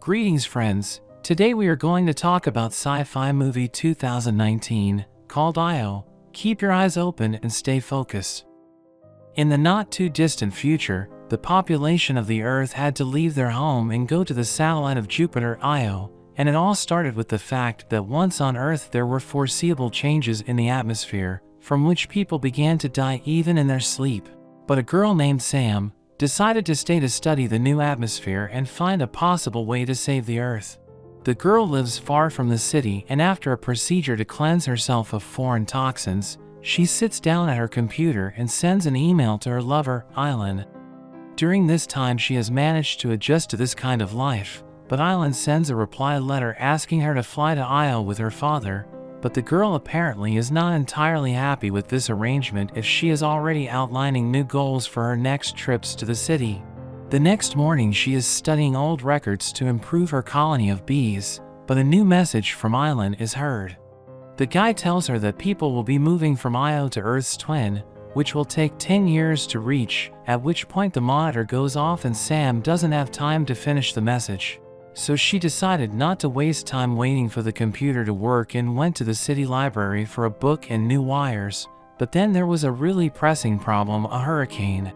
Greetings friends, today we are going to talk about sci-fi movie 2019 called Io. Keep your eyes open and stay focused. In the not too distant future, the population of the Earth had to leave their home and go to the satellite of Jupiter, Io, and it all started with the fact that once on Earth there were foreseeable changes in the atmosphere, from which people began to die even in their sleep. But a girl named Sam decided to stay to study the new atmosphere and find a possible way to save the Earth. The girl lives far from the city, and after a procedure to cleanse herself of foreign toxins, she sits down at her computer and sends an email to her lover, Islan. During this time she has managed to adjust to this kind of life, but Islan sends a reply letter asking her to fly to Io with her father, but the girl apparently is not entirely happy with this arrangement if she is already outlining new goals for her next trips to the city. The next morning she is studying old records to improve her colony of bees, but a new message from Islan is heard. The guy tells her that people will be moving from Io to Earth's twin, which will take 10 years to reach, at which point the monitor goes off and Sam doesn't have time to finish the message. So she decided not to waste time waiting for the computer to work and went to the city library for a book and new wires, but then there was a really pressing problem: a hurricane.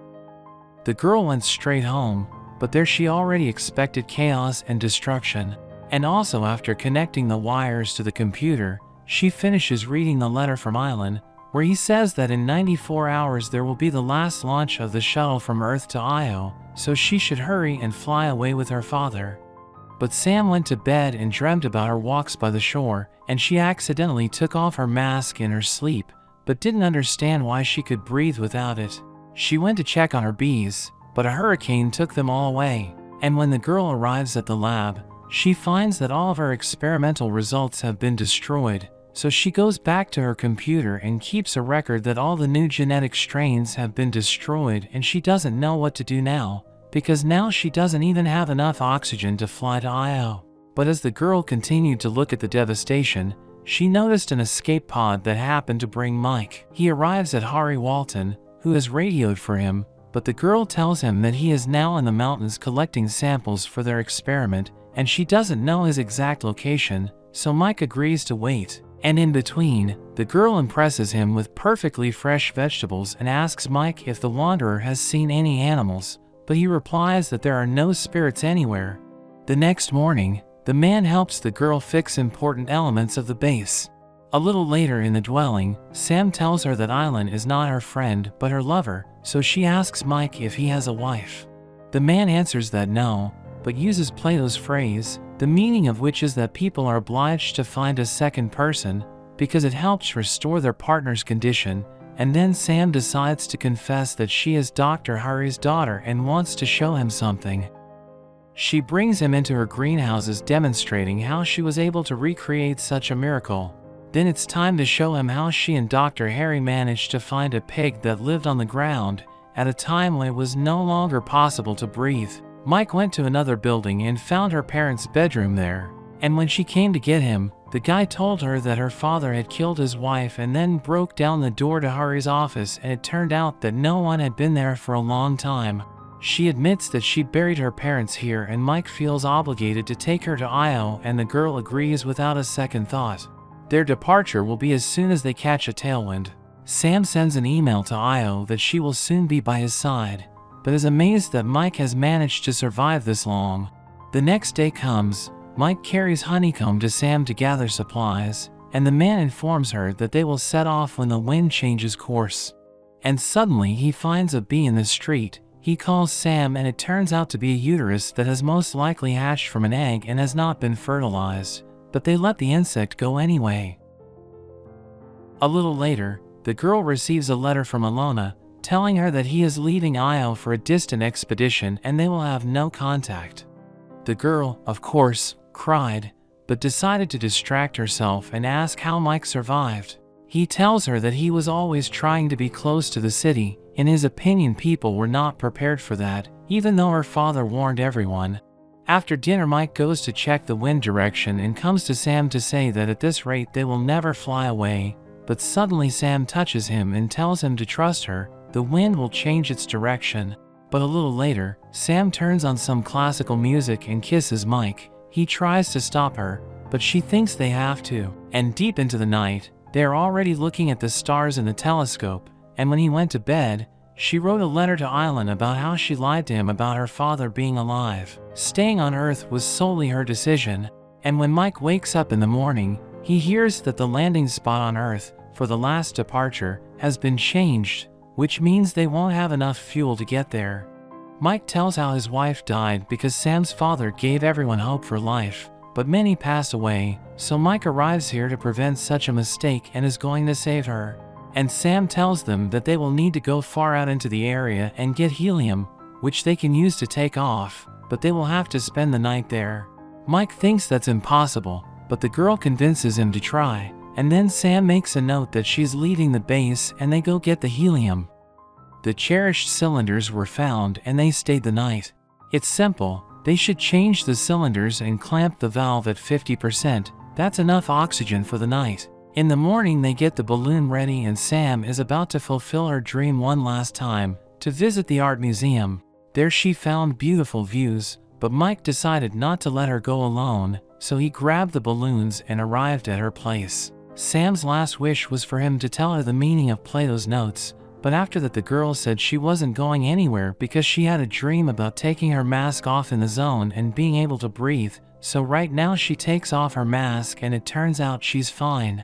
The girl went straight home, but there she already expected chaos and destruction. And also, after connecting the wires to the computer, she finishes reading the letter from Islan, where he says that in 94 hours there will be the last launch of the shuttle from Earth to Io, so she should hurry and fly away with her father. But Sam went to bed and dreamt about her walks by the shore, and she accidentally took off her mask in her sleep, but didn't understand why she could breathe without it. She went to check on her bees, but a hurricane took them all away, and when the girl arrives at the lab, she finds that all of her experimental results have been destroyed, so she goes back to her computer and keeps a record that all the new genetic strains have been destroyed, and she doesn't know what to do now, because now she doesn't even have enough oxygen to fly to Io. But as the girl continued to look at the devastation, she noticed an escape pod that happened to bring Mike. He arrives at Hari Walton, who has radioed for him, but the girl tells him that he is now in the mountains collecting samples for their experiment, and she doesn't know his exact location, so Mike agrees to wait. And in between, the girl impresses him with perfectly fresh vegetables and asks Mike if the Wanderer has seen any animals, but he replies that there are no spirits anywhere. The next morning, the man helps the girl fix important elements of the base. A little later in the dwelling, Sam tells her that Islan is not her friend but her lover, so she asks Mike if he has a wife. The man answers that no, but uses Plato's phrase, the meaning of which is that people are obliged to find a second person because it helps restore their partner's condition. And then Sam decides to confess that she is Dr. Hari's daughter and wants to show him something. She brings him into her greenhouses, demonstrating how she was able to recreate such a miracle. Then it's time to show him how she and Dr. Harry managed to find a pig that lived on the ground at a time when it was no longer possible to breathe. Mike went to another building and found her parents' bedroom there, and when she came to get him, the guy told her that her father had killed his wife and then broke down the door to Hari's office, and it turned out that no one had been there for a long time. She admits that she buried her parents here, and Mike feels obligated to take her to Io, and the girl agrees without a second thought. Their departure will be as soon as they catch a tailwind. Sam sends an email to Io that she will soon be by his side, but is amazed that Mike has managed to survive this long. The next day comes. Mike carries honeycomb to Sam to gather supplies, and the man informs her that they will set off when the wind changes course. And suddenly he finds a bee in the street. He calls Sam, and it turns out to be a uterus that has most likely hatched from an egg and has not been fertilized, but they let the insect go anyway. A little later, the girl receives a letter from Alona, telling her that he is leaving Io for a distant expedition and they will have no contact. The girl, of course, cried, but decided to distract herself and ask how Mike survived. He tells her that he was always trying to be close to the city. In his opinion, people were not prepared for that, even though her father warned everyone. After dinner, Mike goes to check the wind direction and comes to Sam to say that at this rate they will never fly away, but suddenly Sam touches him and tells him to trust her, the wind will change its direction. But a little later, Sam turns on some classical music and kisses Mike. He tries to stop her, but she thinks they have to. And deep into the night, they are already looking at the stars in the telescope, and when he went to bed, she wrote a letter to Island about how she lied to him about her father being alive. Staying on Earth was solely her decision, and when Mike wakes up in the morning, he hears that the landing spot on Earth for the last departure has been changed, which means they won't have enough fuel to get there. Mike tells how his wife died because Sam's father gave everyone hope for life, but many passed away, so Mike arrives here to prevent such a mistake and is going to save her. And Sam tells them that they will need to go far out into the area and get helium, which they can use to take off, but they will have to spend the night there. Mike thinks that's impossible, but the girl convinces him to try, and then Sam makes a note that she's leaving the base and they go get the helium. The cherished cylinders were found and they stayed the night. It's simple, they should change the cylinders and clamp the valve at 50%, that's enough oxygen for the night. In the morning they get the balloon ready and Sam is about to fulfill her dream one last time, to visit the art museum. There she found beautiful views, but Mike decided not to let her go alone, so he grabbed the balloons and arrived at her place. Sam's last wish was for him to tell her the meaning of Plato's notes, but after that the girl said she wasn't going anywhere because she had a dream about taking her mask off in the zone and being able to breathe, so right now she takes off her mask and it turns out she's fine.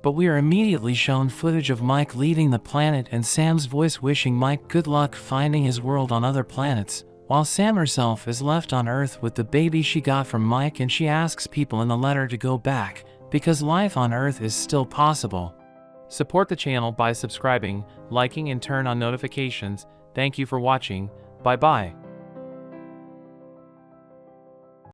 But we are immediately shown footage of Mike leaving the planet and Sam's voice wishing Mike good luck finding his world on other planets, while Sam herself is left on Earth with the baby she got from Mike, and she asks people in the letter to go back, because life on Earth is still possible. Support the channel by subscribing, liking and turn on notifications. Thank you for watching. Bye bye.